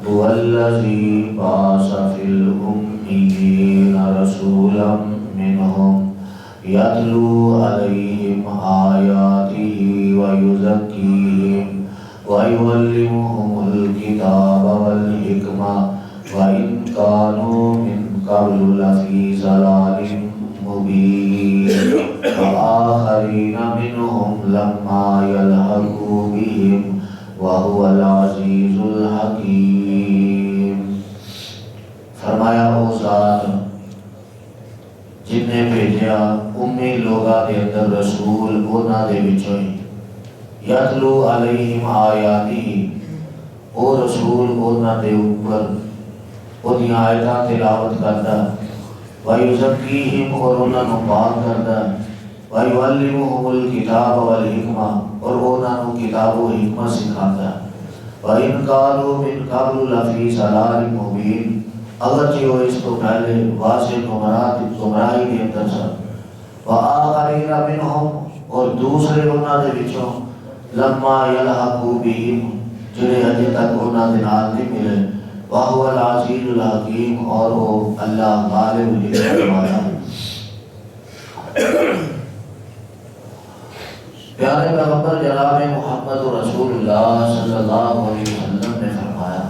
هو الذي بعث في الأميين رسولا منهم يتلو عليهم آياته ويزكيهم ويعلمهم الكتاب والحكمة وإن كانوا من قبل لفي ضلال مبين وآخرين منهم لما يلحقوا بهم وهو العزيز الحكیم۔ فرمایا او ذات جن نے بھیجیا امی لوگاں دے اندر رسول انہاں دے وچوں ہی یتلو علیہم آیاتی، او رسول انہاں دے اوپر اودیاں آیتاں تلاوت کردا، وَيُزَكِّيهِمْ اور انہاں نوں پاک کردا، وَيُعَلِّمُهُمُ الْكِتَابَ وَالْحِكْمَةَ اور انہاں نوں کتاب و حکمت سکھاندا، وَإِنْ كَانُوا مِنْ قَبْلُ لَفِي ضَلَالٍ مُبِينٍ اگرچہ وہ اس کو پہلے واضح گمراہی کے اندر سن، وَآخَرِينَ مِنْهُمْ اور دوسرے انہاں دے وچوں لَمَّا يَلْحَقُوا بِهِمْ جنہیں اجے تک انہاں دے نال نہیں ملے، وَهُوَ الْعَزِيزُ الْحَكِيمُ اور وہ اللہ غالب حکمت والا ہے۔ پیارے پیغمبر جناب محمد رسول اللہ صلی اللہ علیہ وسلم نے فرمایا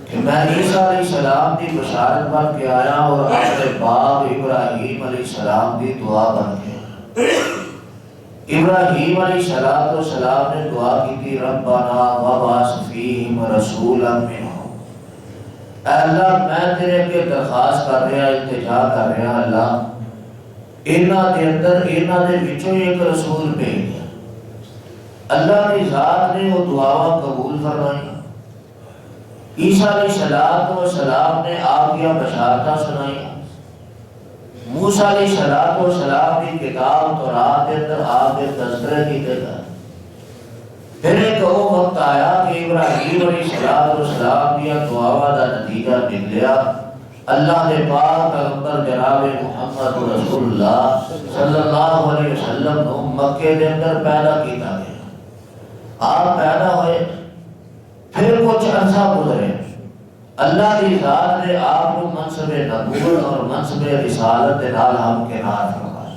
کہ میں عیسیٰ علیہ السلام کی بشارت بن کے آیا اور اپنے باپ ابراہیم علیہ السلام کی دعا بن کے۔ ابراہیم علیہ السلام نے دعا کی تھی ربنا وابعث فیہم رسولا منہم، اے اللہ میں تیرے کے درخواست کر رہا، التجا کر رہا اللہ انہاں دے اندر انہاں دے وچوں ایک رسول بھیج دیا۔ اللہ کی ذات نے وہ دعاواں قبول فرمائی، عیسیٰ علیہ السلام نے آپ کی بشارتاں سنائی، موسیٰ علیہ السلام کی کتاب تورات کے اندر آپ کے تذکرے کیتے گئے۔ پھر ایک وہ وقت آیا کہ ابراہیم علیہ السلام کی دعاواں کا نتیجہ نکلیا، اللہ نے پاک پیغمبر جناب محمد رسول اللہ صلی اللہ علیہ وسلم کو مکے کے اندر پیدا کیتا گیا۔ آپ پیدا ہوئے، پھر کچھ عرصہ گزرے، اللہ کی ذات نے آپ کو منصب نبوت اور منصب رسالت کے نال ہم کے نال فرمایا۔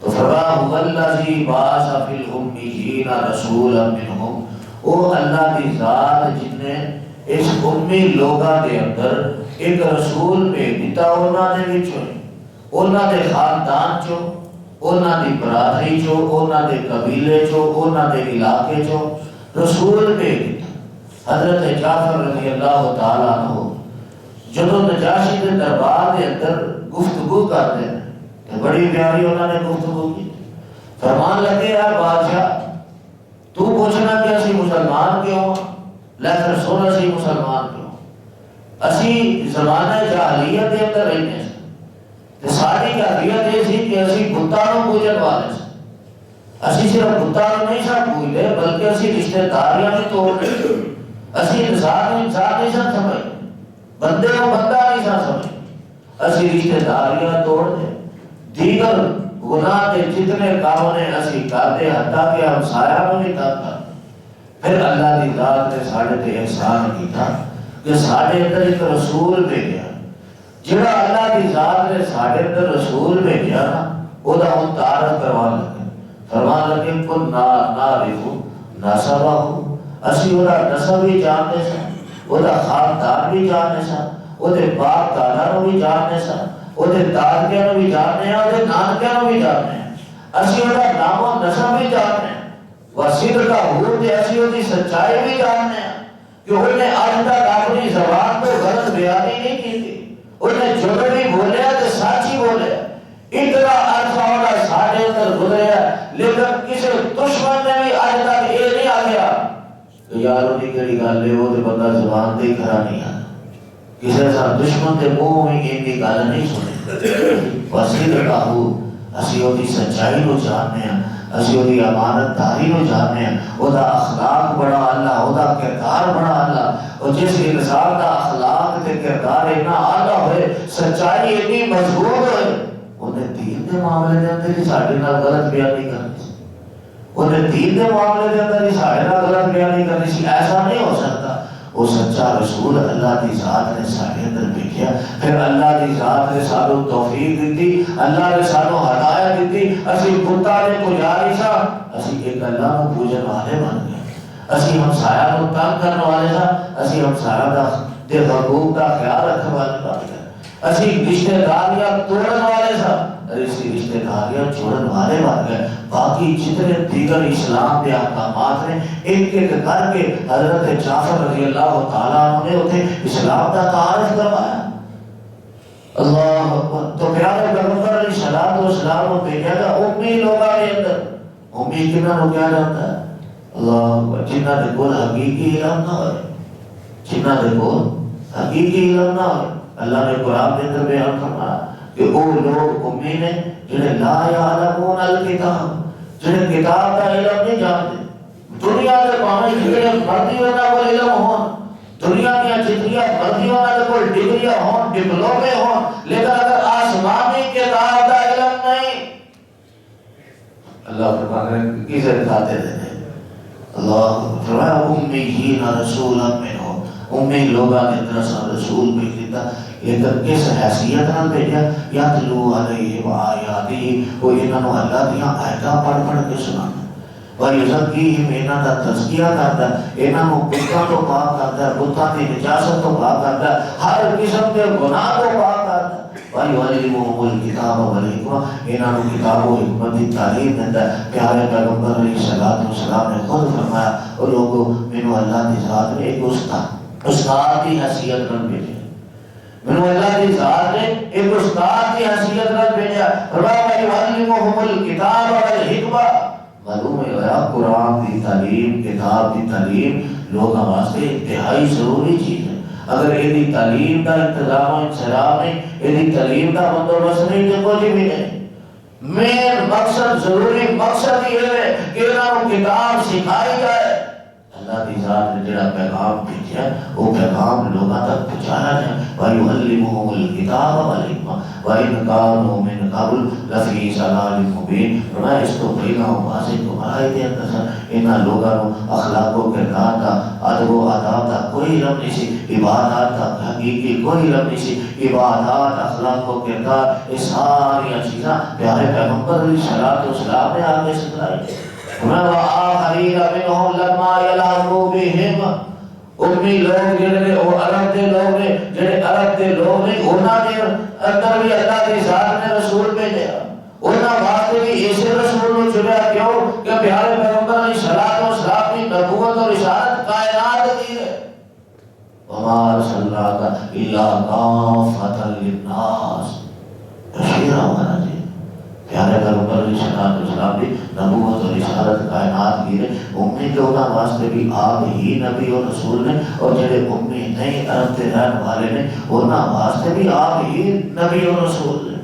تو فرمایا هو الذی بعث فی الامیین رسولا منہم، وہ اللہ کی ذات جن نے اس امی لوگاں کے اندر ایک رسول بھیج دیتا، انہاں دے وچوں انہاں دے خاندان چوں، انہاں دی برادری چوں، انہاں دے قبیلے چوں، انہاں دے علاقے چوں رسول بھیج دیتا۔ حضرت جعفر رضی اللہ تعالیٰ عنہ جدو نجاشی کے دربار کے اندر گفتگو کرتے ہیں کہ بڑی پیاری انہوں نے گفتگو کی، فرمان لگے یار بادشاہ تو پوچھنا کہ اسی مسلمان کیوں ہوں، لیکن سن اسی مسلمان کیوں اسی زمانہ جاہلیت کے اندر رہنے سے تو ساری جاہلیت یہ سی کہ اسی بتاں نوں پوجن والے سے، اسی صرف بتاں نوں نہیں سب پوجتے بلکہ اسی رشتہ داریاں بھی توڑ دے، اسی انسان نہیں سن سمجھ، بندے کو بندہ نہیں سن سمجھ، اسی رشتہ داریاں توڑ دے، دیگر گناہ کے جتنے کاموں نے اسی کرتے حتیٰ کہ ہمسایہ کو بھی تنگ کر۔ پھر اللہ کی ذات نے ساڑھے تے احسان کیتا کہ ساڑھے اندر ایک رسول بھیجا، جڑا اللہ کی ذات نے ساڑھے اندر رسول بھیجا نا وہ دا ہم تعارف کروا لگے، فرمان لگے کن نعرف نسبہ، اسی وہ دا نسب بھی جاننے سا، وہ دا خاندان بھی جاننے سا، وہ دے باپ دادا نو بھی جاننے سا، وہ دے دادکے نو بھی جاننے ہیں، وہ دے نانکے نو بھی جاننے ہیں، اسی وہ دا نام و نسب بھی جاننے ہیں، وسیل کا حور دے اسی وہ دی سچائی بھی جاننے ہیں کہ انہیں آج تک اپنی زبان پہ غلط بیانی نہیں کی تھی، انہیں جو بھی بولے تو سچ ہی بولے، اتنا عرصہ ہونا ساڑھے اندر گزرے لیکن کسی دشمن نے بھی آج تک یہ نہیں آ گیا تو یار انہیں کہڑی گل لے وہ تو بندہ زبان دے کھڑا نہیں آتا، کسی ساتھ دشمن دے منہ میں ان کی گل نہیں سنے، وسیل کا حور اسی وہ دی سچائی کو جاننے ہیں، اسی وہ دی امانت داری کو جاننے ہیں، وہ دا اخلاق بڑا اللہ، وہ دا کردار بڑا اللہ، اور جس انسان دا اخلاق تے کردار اتنا اعلیٰ ہوئے، سچائی اتنی مضبوط ہوئے، انہیں دین دے معاملے دے اندر ہی ساڑھے نال غلط بیانی کرنی سی، انہیں دین دے معاملے دے اندر ہی ساڑھے نال غلط بیانی کرنی سی، ایسا نہیں ہو سکتا، وہ سچا رسول اللہ کی ذات نے سارے اندر بھیجا، پھر اللہ کی ذات نے سانو توفیق دیتی، اللہ نے سانو ہدایت دیتی، اسی بتاں دے پجاری سا، اسی ایک اللہ کو پوجن والے بن گئے، اسی ہمسایہ کو تنگ کرنے والے سا، اسی ہمسایہ دا دے حقوق کا خیال رکھنے والے بن گئے، اسی رشتہ داریاں توڑن والے سا، اسی رشتہ داریاں چھوڑن والے بن گئے۔ باقی جتنے دیگر اسلام کے احکامات نے ایک ایک کر کے حضرت جعفر رضی اللہ تعالیٰ عنہ نے اسے اسلام کا تعارف کروایا۔ اللہ اکبر۔ تو پیارے پیغمبر علیہ الصلوۃ والسلام کو بھیجا گیا امی لوگوں کے اندر، امی کنہاں نوں کیا جاتا ہے؟ اللہ اکبر، جنہاں دے کول حقیقی علم نہ ہوئے، جنہاں دے کول حقیقی علم نہ ہوئے۔ اللہ نے قرآن کے اندر بیان فرمایا کہ وہ لوگ امی نے جنہیں لا یعلمون الکتاب، جنہیں کتاب کا علم نہیں جانتے۔ دنیا کے پانے جتنے مرضی ہونا کوئی علم ہون، دنیا کی جتنی مرضی ہونا کوئی ڈگریاں ہون، ڈپلومے ہون، لیکن اگر آسمانی کتاب کا علم نہیں، اللہ فرماتے ہیں کسے دکھاتے دیتے؟ اللہ فرمایا امیین رسولا منہم، امی لوگاں نے طرح سا رسول بھی دیتا، لیکن کس حیثیت نہ بھیجا؟ یتلو علیہم آیاتی، وہ انہوں اللہ دیاں آیتاں پڑھ پڑھ کے سنانا، وَيُزَكِّيهِمْ انہوں کا تزکیہ کرتا ہے، انہوں بتاں تو پاک کرتا ہے، بتاں کی نجاست تو پاک کرتا ہے، ہر قسم کے گناہ تو پاک کرتا ہے، وَيُعَلِّمُهُمُ الْكِتَابَ وَالْحِکْمَةَ، انہوں کتاب و حکمت کی تعلیم دیتا ہے۔ پیارے پیغمبر علیہ الصلوۃ والسلام نے خود فرمایا اور لوگوں مینوں اللہ کی ذات نے ایک استاد کی حیثیت نہ بھیجا، مینوں اللہ کی ذات نے ایک استاد کی حیثیت نہ بھیجا، فرمایا وَيُعَلِّمُهُمُ الْكِتَابَ وَالْحِکْمَةَ۔ معلوم ہے قرآن کی تعلیم، کتاب کی تعلیم لوگوں واسطے انتہائی ضروری چیز ہے۔ اگر یہ تعلیم کا انتظام و انصراف نہیں، یہ تعلیم کا بندوبست نہیں تو کچھ بھی نہیں۔ مین مقصد، ضروری مقصد یہ ہے کہ انہوں کتاب سکھائی جائے۔ اللہ کی ذات نے جڑا پیغام بھیجا وہ پیغام لوگوں تک پہنچایا جائے۔ وَيُعَلِّمُهُمُ الْكِتَابَ وَالْحِکْمَةَ وَإِنْ كَانُوا مِنْ قَبْلُ لَفِي ضَلَالٍ مُبِينٍ۔ فرمایا اس تو پہلا واضح گمراہی کے اندر تھا، انہاں لوگوں کو اخلاق و کردار کا، ادب و آداب کا کوئی علم نہیں سی، عبادات کا حقیقی کوئی علم نہیں سی، عبادات، اخلاق و کردار یہ ساری چیزاں پیارے پیغمبر علیہ الصلوۃ والسلام نے آگے سکھلائی۔ وَآخَرِينَ مِنْهُمْ لَمَّا يَلْحَقُوا بِهِمْ، امی لوگ جڑے وہ عرب دے لوگ نے، جڑے عرب دے لوگ نے، انہاں دے اندر بھی اللہ کی ذات نے رسول بھیجا، انہاں واسطے بھی ایسے رسول کو چنیا، کیوں کہ پیارے پیغمبر علیہ الصلوۃ والسلام کی نبوت اور رسالت کائنات کی ہے۔ وَمَا أَرْسَلْنَاكَ إِلَّا كَافَّةً لِلنَّاسِ بَشِيرًا وَنَذِيرًا۔ پیارے پیغمبر علیہ السلام کی نبوت اور رسالت کائنات کی ہے، امی لوگوں واسطے بھی آپ ہی نبی اور رسول نے، اور جڑے امی نہیں عرب کے رہنے والے نے انہاں واسطے بھی آپ ہی نبی اور رسول نے۔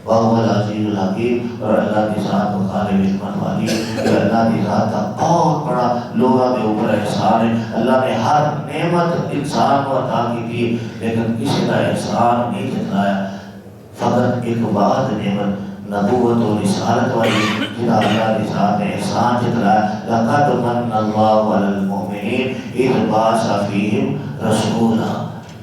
وَهُوَ الْعَزِيزُ الْحَكِيمُ، اور اللہ کی ذات غالب حکمت والی ہے، کہ اللہ کی ذات کا بہت بڑا لوگوں کے اوپر احسان ہے۔ اللہ نے ہر نعمت انسان کو عطا کی تھی، لیکن کسی کا احسان نہیں جتلایا۔ فقط ایک واحد نعمت نبوت و رسالت والی جنہا اللہ کی ذات نے احسان جتلایا۔ لَقَدْ مَنَّ اللَّهُ عَلَى الْمُؤْمِنِينَ إِذْ بَعَثَ فِيهِمْ رَسُولًا،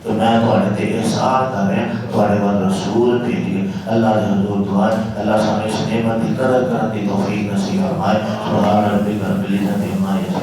تو میں تھوڑے تے احسان کر رہے ہیں، تھوڑے پر رسول بھیجئے۔ اللہ کے حضور دعا ہے اللہ سامنے اس نعمت کی قدر کرنے کی توفیق نصیب فرمائے۔ سبحان ربک رب العزت عما یصفون۔